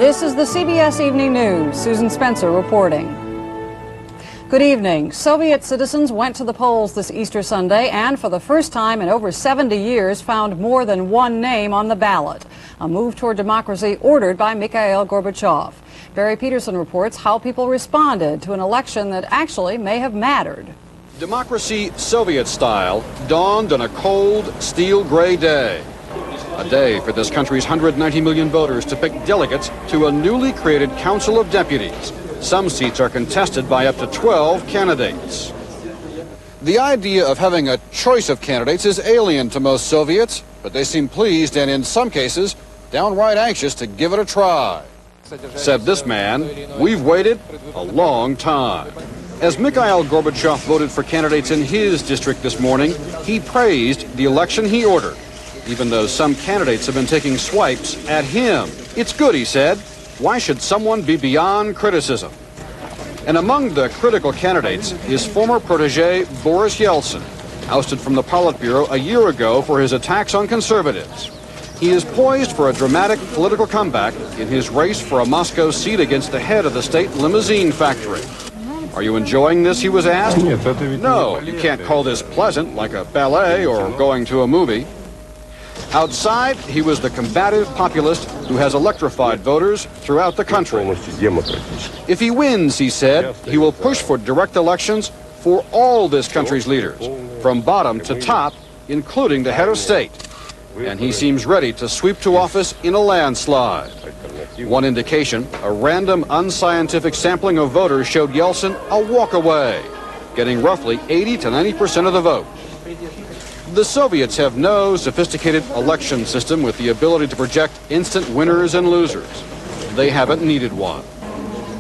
This is the CBS Evening News. Susan Spencer reporting. Good evening. Soviet citizens went to the polls this Easter Sunday and for the first time in over 70 years found more than one name on the ballot. A move toward democracy ordered by Mikhail Gorbachev. Barry Peterson reports how people responded to an election that actually may have mattered. Democracy, Soviet style, dawned on a cold, steel gray day. A day for this country's 190 million voters to pick delegates to a newly created Council of Deputies. Some seats are contested by up to 12 candidates. The idea of having a choice of candidates is alien to most Soviets, but they seem pleased and in some cases downright anxious to give it a try. Said this man, "We've waited a long time." As Mikhail Gorbachev voted for candidates in his district this morning, he praised the election he ordered, even though some candidates have been taking swipes at him. It's good, he said. Why should someone be beyond criticism? And among the critical candidates is former protege Boris Yeltsin, ousted from the Politburo a year ago for his attacks on conservatives. He is poised for a dramatic political comeback in his race for a Moscow seat against the head of the state limousine factory. Are you enjoying this, he was asked? No, you can't call this pleasant, like a ballet or going to a movie. Outside, he was the combative populist who has electrified voters throughout the country. If he wins, he said, he will push for direct elections for all this country's leaders, from bottom to top, including the head of state. And he seems ready to sweep to office in a landslide. One indication, a random unscientific sampling of voters showed Yeltsin a walk-away, getting roughly 80 to 90% of the vote. The Soviets have no sophisticated election system with the ability to project instant winners and losers. They haven't needed one.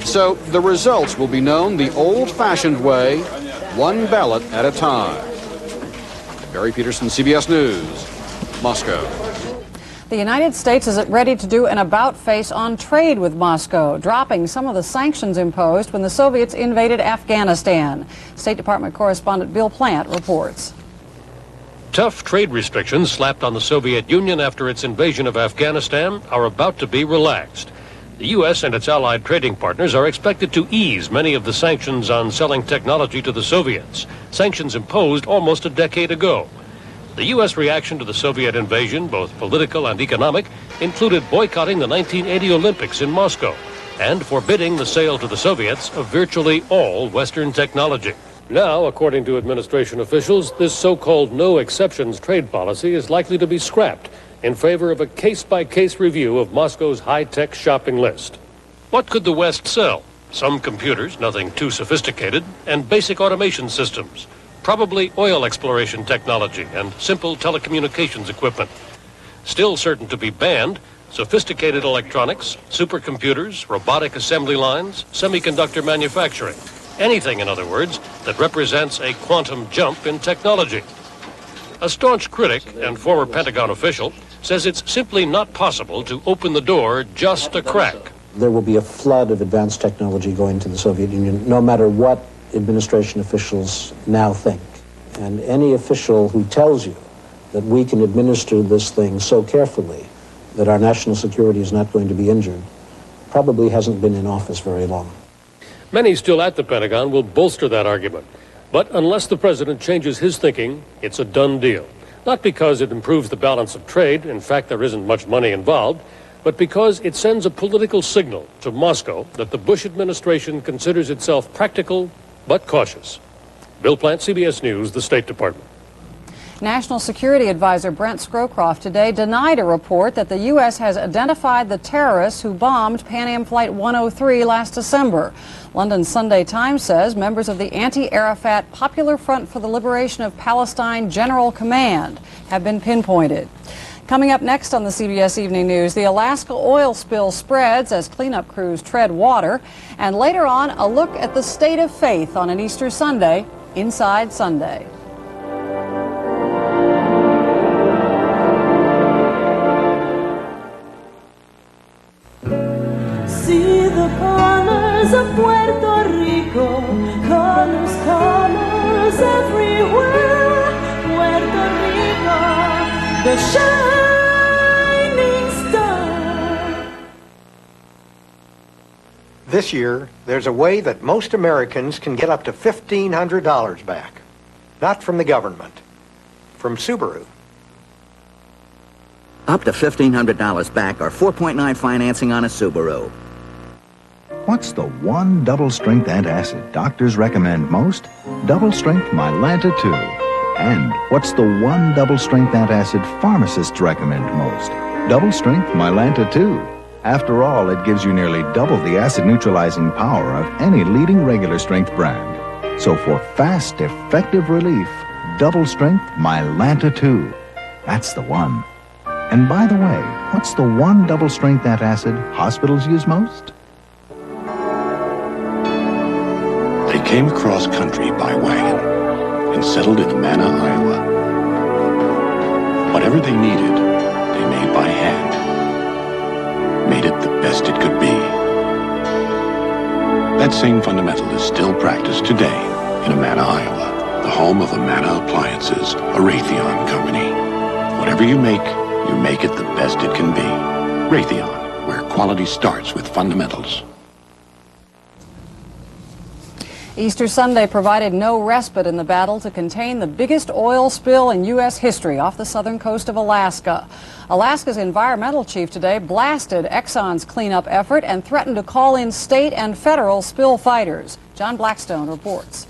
So the results will be known the old-fashioned way, one ballot at a time. Barry Peterson, CBS News, Moscow. The United States is ready to do an about-face on trade with Moscow, dropping some of the sanctions imposed when the Soviets invaded Afghanistan. State Department correspondent Bill Plant reports. Tough trade restrictions slapped on the Soviet Union after its invasion of Afghanistan are about to be relaxed. The U.S. and its allied trading partners are expected to ease many of the sanctions on selling technology to the Soviets, sanctions imposed almost a decade ago. The U.S. reaction to the Soviet invasion, both political and economic, included boycotting the 1980 Olympics in Moscow and forbidding the sale to the Soviets of virtually all Western technology. Now, according to administration officials, this so-called no-exceptions trade policy is likely to be scrapped in favor of a case-by-case review of Moscow's high-tech shopping list. What could the West sell? Some computers, nothing too sophisticated, and basic automation systems. Probably oil exploration technology and simple telecommunications equipment. Still certain to be banned, sophisticated electronics, supercomputers, robotic assembly lines, semiconductor manufacturing. Anything, in other words, that represents a quantum jump in technology. A staunch critic and former Pentagon official says it's simply not possible to open the door just a crack. There will be a flood of advanced technology going to the Soviet Union, no matter what administration officials now think. And any official who tells you that we can administer this thing so carefully that our national security is not going to be injured probably hasn't been in office very long. Many still at the Pentagon will bolster that argument. But unless the president changes his thinking, it's a done deal. Not because it improves the balance of trade, in fact there isn't much money involved, but because it sends a political signal to Moscow that the Bush administration considers itself practical but cautious. Bill Plant, CBS News, the State Department. National Security Advisor Brent Scowcroft today denied a report that the U.S. has identified the terrorists who bombed Pan Am Flight 103 last December. London's Sunday Times says members of the anti-Arafat Popular Front for the Liberation of Palestine General Command have been pinpointed. Coming up next on the CBS Evening News, the Alaska oil spill spreads as cleanup crews tread water. And later on, a look at the state of faith on an Easter Sunday, Inside Sunday. See the colors of Puerto Rico, colors, colors everywhere. Puerto Rico, the shining star. This year, there's a way that most Americans can get up to $1,500 back. Not from the government, from Subaru. Up to $1,500 back or 4.9 financing on a Subaru. What's the one double-strength antacid doctors recommend most? Double-strength Mylanta 2. And what's the one double-strength antacid pharmacists recommend most? Double-strength Mylanta 2. After all, it gives you nearly double the acid-neutralizing power of any leading regular-strength brand. So for fast, effective relief, double-strength Mylanta 2. That's the one. And by the way, what's the one double-strength antacid hospitals use most? They came across country by wagon and settled in Amana, Iowa. Whatever they needed, they made by hand. Made it the best it could be. That same fundamental is still practiced today in Amana, Iowa, the home of Amana Appliances, a Raytheon company. Whatever you make it the best it can be. Raytheon, where quality starts with fundamentals. Easter Sunday provided no respite in the battle to contain the biggest oil spill in U.S. history off the southern coast of Alaska. Alaska's environmental chief today blasted Exxon's cleanup effort and threatened to call in state and federal spill fighters. John Blackstone reports.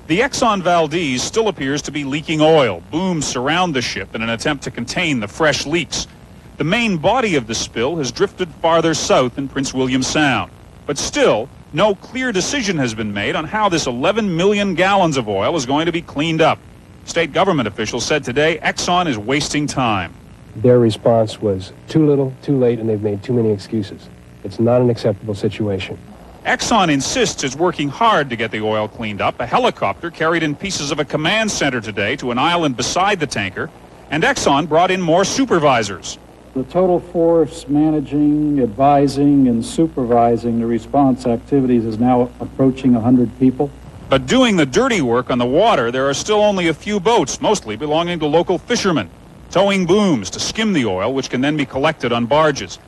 The Exxon Valdez still appears to be leaking oil. Booms surround the ship in an attempt to contain the fresh leaks. The main body of the spill has drifted farther south in Prince William Sound. But still, no clear decision has been made on how this 11 million gallons of oil is going to be cleaned up. State government officials said today Exxon is wasting time. Their response was too little, too late, and they've made too many excuses. It's not an acceptable situation. Exxon insists it's working hard to get the oil cleaned up. A helicopter carried in pieces of a command center today to an island beside the tanker, and Exxon brought in more supervisors. The total force managing, advising, and supervising the response activities is now approaching 100 people. But doing the dirty work on the water, there are still only a few boats, mostly belonging to local fishermen, towing booms to skim the oil, which can then be collected on barges.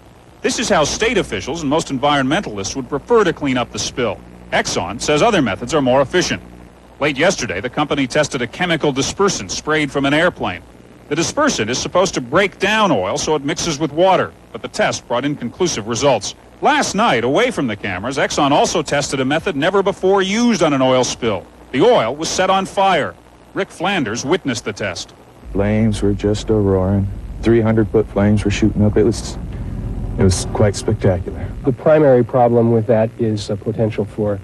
This is how state officials and most environmentalists would prefer to clean up the spill. Exxon says other methods are more efficient. Late yesterday, the company tested a chemical dispersant sprayed from an airplane. The dispersant is supposed to break down oil so it mixes with water, but the test brought inconclusive results. Last night, away from the cameras, Exxon also tested a method never before used on an oil spill. The oil was set on fire. Rick Flanders witnessed the test. Flames were just a-roaring. 300-foot flames were shooting up. It was quite spectacular. The primary problem with that is potential for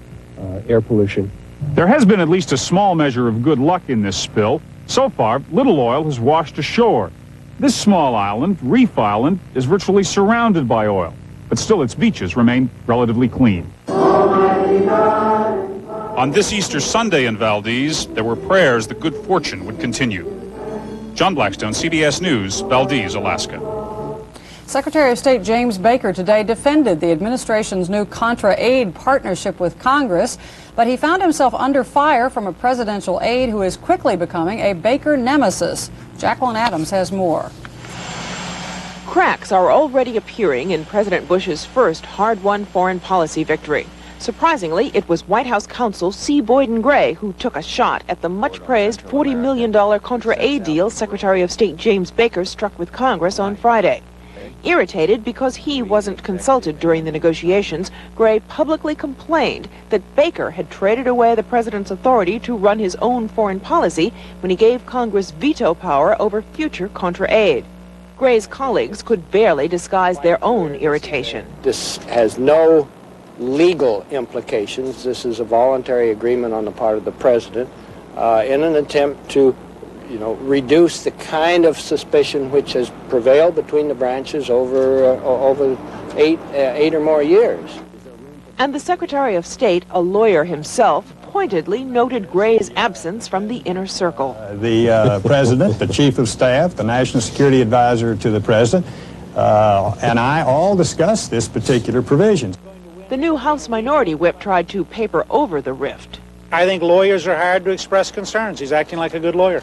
air pollution. There has been at least a small measure of good luck in this spill. So far, little oil has washed ashore. This small island, Reef Island, is virtually surrounded by oil, but still its beaches remain relatively clean. On this Easter Sunday in Valdez, there were prayers that good fortune would continue. John Blackstone, CBS News, Valdez, Alaska. Secretary of State James Baker today defended the administration's new Contra-Aid partnership with Congress, but he found himself under fire from a presidential aide who is quickly becoming a Baker nemesis. Jacqueline Adams has more. Cracks are already appearing in President Bush's first hard-won foreign policy victory. Surprisingly, it was White House counsel C. Boyden Gray who took a shot at the much-praised $40 million Contra-Aid deal Secretary of State James Baker struck with Congress on Friday. Irritated because he wasn't consulted during the negotiations, Gray publicly complained that Baker had traded away the president's authority to run his own foreign policy when he gave Congress veto power over future Contra-Aid. Gray's colleagues could barely disguise their own irritation. This has no legal implications. This is a voluntary agreement on the part of the president in an attempt to reduce the kind of suspicion which has prevailed between the branches over eight or more years. And the Secretary of State, a lawyer himself, pointedly noted Gray's absence from the inner circle. The President, the Chief of Staff, the National Security Advisor to the President, and I all discussed this particular provision. The new House Minority Whip tried to paper over the rift. I think lawyers are hard to express concerns. He's acting like a good lawyer.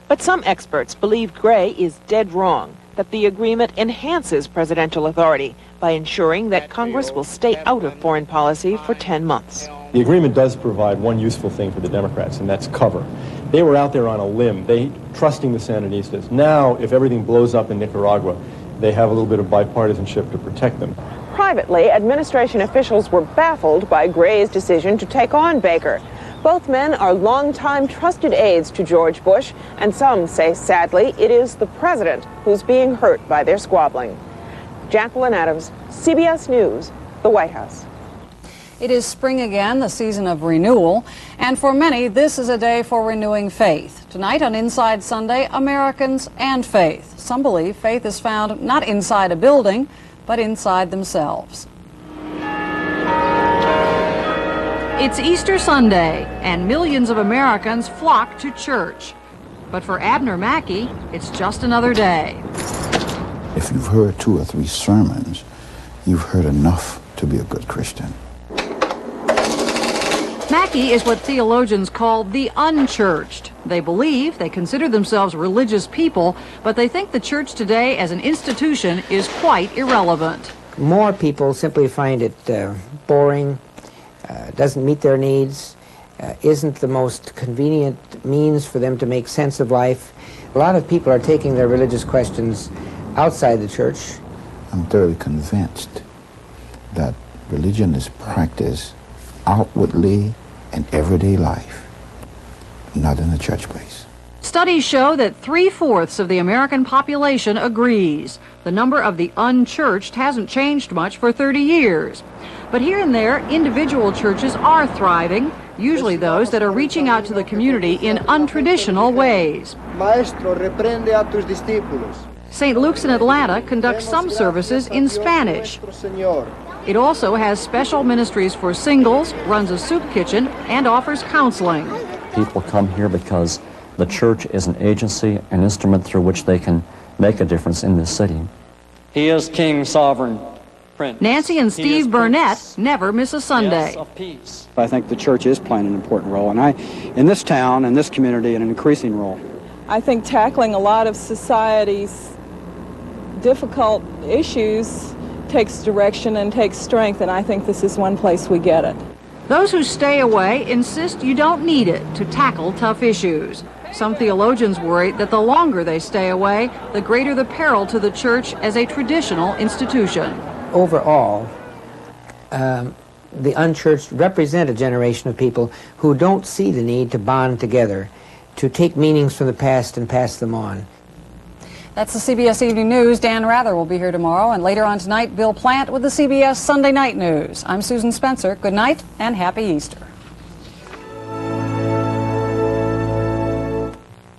But some experts believe Gray is dead wrong, that the agreement enhances presidential authority by ensuring that Congress will stay out of foreign policy for 10 months. The agreement does provide one useful thing for the Democrats, and that's cover. They were out there on a limb, trusting the Sandinistas. Now, if everything blows up in Nicaragua, they have a little bit of bipartisanship to protect them. Privately, administration officials were baffled by Gray's decision to take on Baker. Both men are longtime trusted aides to George Bush, and some say, sadly, it is the president who's being hurt by their squabbling. Jacqueline Adams, CBS News, the White House. It is spring again, the season of renewal, and for many, this is a day for renewing faith. Tonight on Inside Sunday, Americans and faith. Some believe faith is found not inside a building, but inside themselves. It's Easter Sunday, and millions of Americans flock to church. But for Abner Mackey, it's just another day. If you've heard 2 or 3 sermons, you've heard enough to be a good Christian. Mackey is what theologians call the unchurched. They believe, they consider themselves religious people, but they think the church today as an institution is quite irrelevant. More people simply find it boring, doesn't meet their needs, isn't the most convenient means for them to make sense of life. A lot of people are taking their religious questions outside the church. I'm thoroughly convinced that religion is practiced outwardly in everyday life, not in a church place. Studies show that 3/4 of the American population agrees. The number of the unchurched hasn't changed much for 30 years. But here and there, individual churches are thriving, usually those that are reaching out to the community in untraditional ways. Maestro, reprende a tus discípulos. St. Luke's in Atlanta conducts some services in Spanish. It also has special ministries for singles, runs a soup kitchen, and offers counseling. People come here because the church is an agency, an instrument through which they can make a difference in this city. He is King, Sovereign, Prince. Nancy and Steve Burnett never miss a Sunday. Yes, of peace. I think the church is playing an important role, and in this town, in this community, an increasing role. I think tackling a lot of society's difficult issues takes direction and takes strength, and I think this is one place we get it. Those who stay away insist you don't need it to tackle tough issues. Some theologians worry that the longer they stay away, the greater the peril to the church as a traditional institution. Overall, the unchurched represent a generation of people who don't see the need to bond together, to take meanings from the past and pass them on. That's the CBS Evening News. Dan Rather will be here tomorrow, and later on tonight, Bill Plant with the CBS Sunday Night News. I'm Susan Spencer. Good night and happy Easter.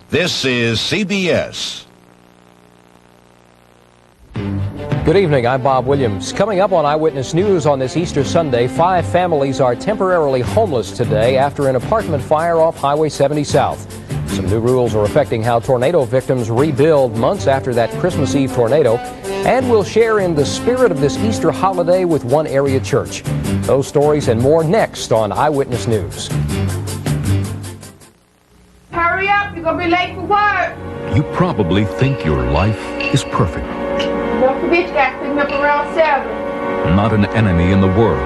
This is CBS. Good evening, I'm Bob Williams. Coming up on Eyewitness News on this Easter Sunday, 5 families are temporarily homeless today after an apartment fire off Highway 70 South. Some new rules are affecting how tornado victims rebuild months after that Christmas Eve tornado. And we'll share in the spirit of this Easter holiday with one area church. Those stories and more next on Eyewitness News. Hurry up, you're gonna be late for work. You probably think your life is perfect. Don't forget you got to pick me up around 7. Not an enemy in the world.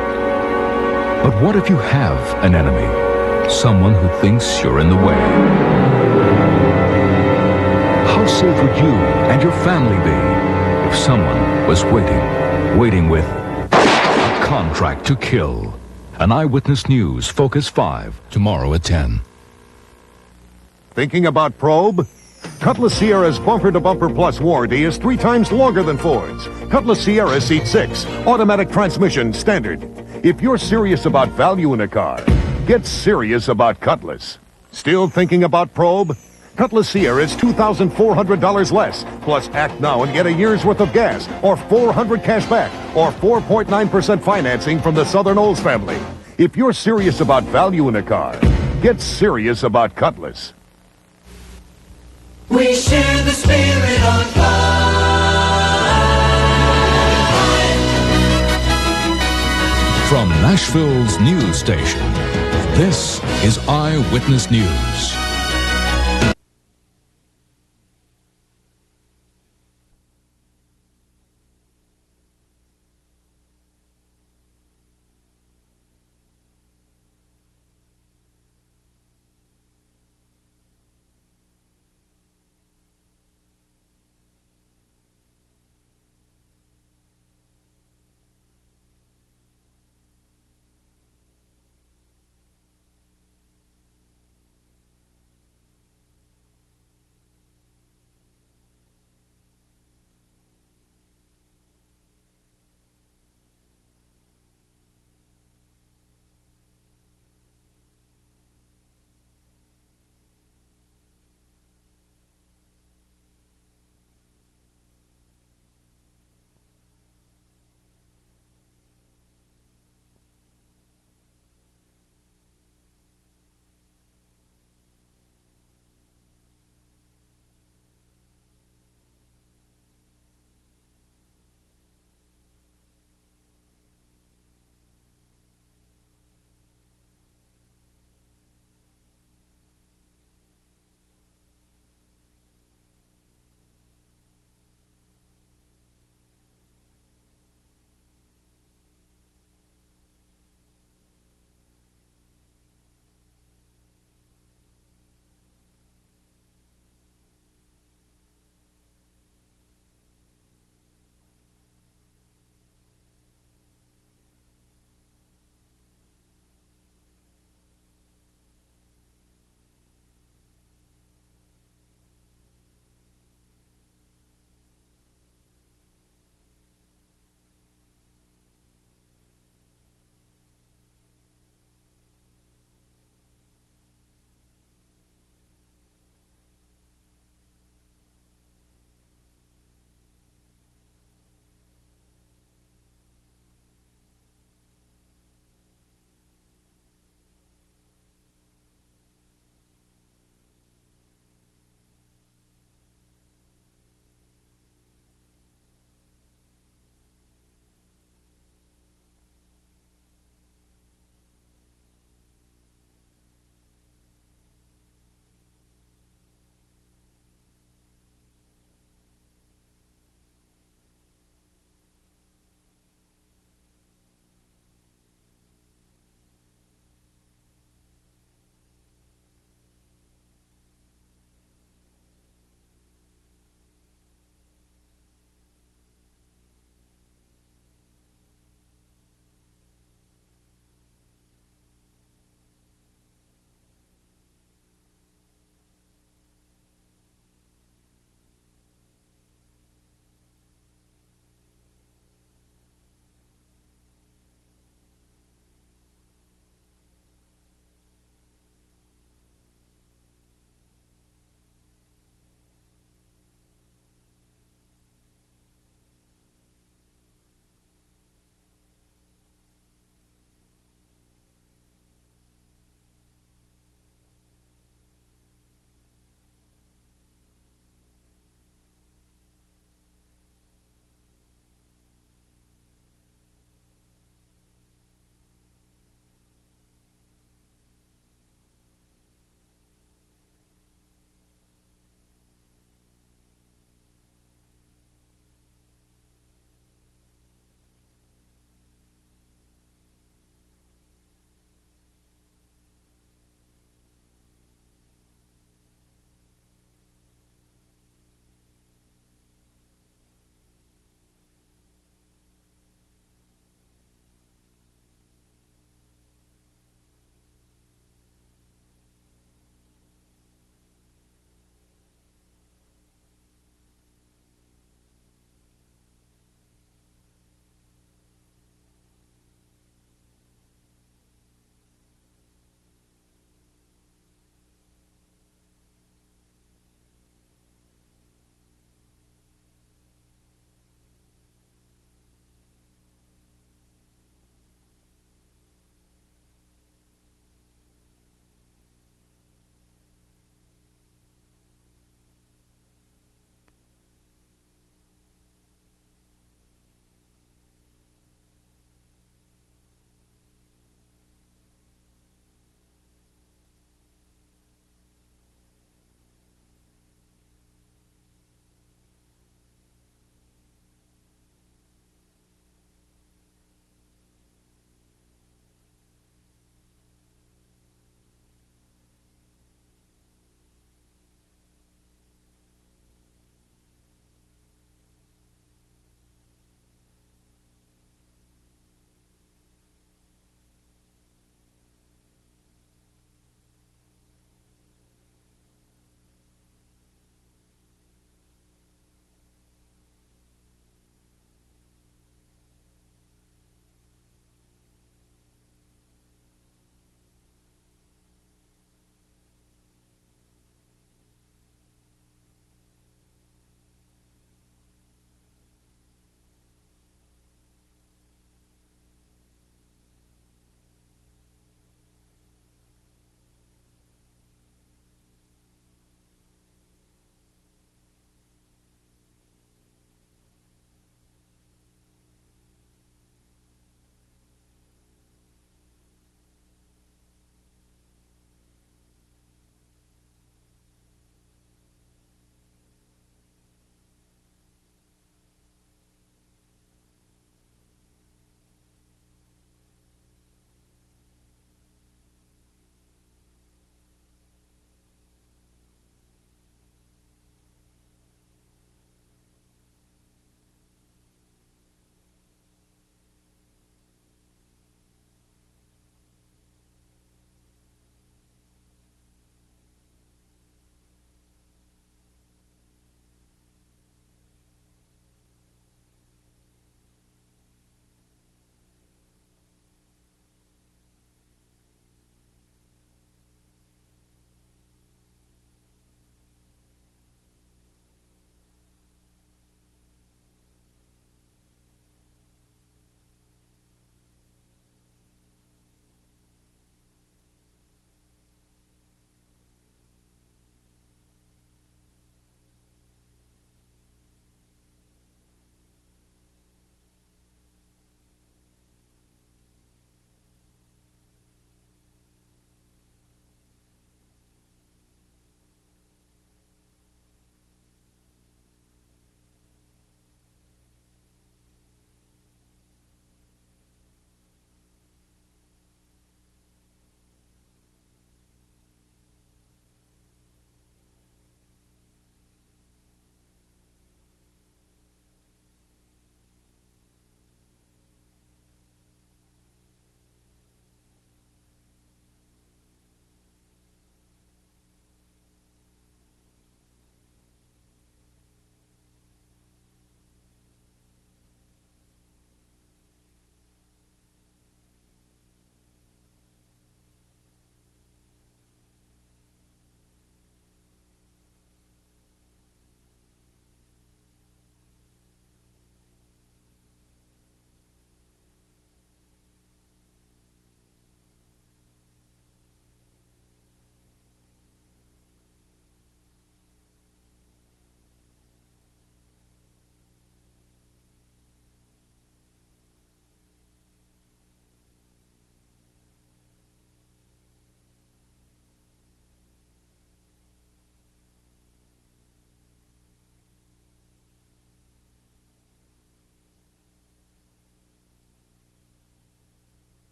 But what if you have an enemy? Someone who thinks you're in the way. How safe would you and your family be if someone was waiting with a contract to kill? An Eyewitness News Focus 5, tomorrow at 10. Thinking about Probe? Cutlass Sierra's bumper-to-bumper plus warranty is 3 times longer than Ford's. Cutlass Sierra Seat 6, automatic transmission, standard. If you're serious about value in a car, get serious about Cutlass. Still thinking about Probe? Cutlass Sierra is $2,400 less, plus act now and get a year's worth of gas, or $400 cash back, or 4.9% financing from the Southern Olds family. If you're serious about value in a car, get serious about Cutlass. We share the spirit on fire. From Nashville's news station, this is Eyewitness News.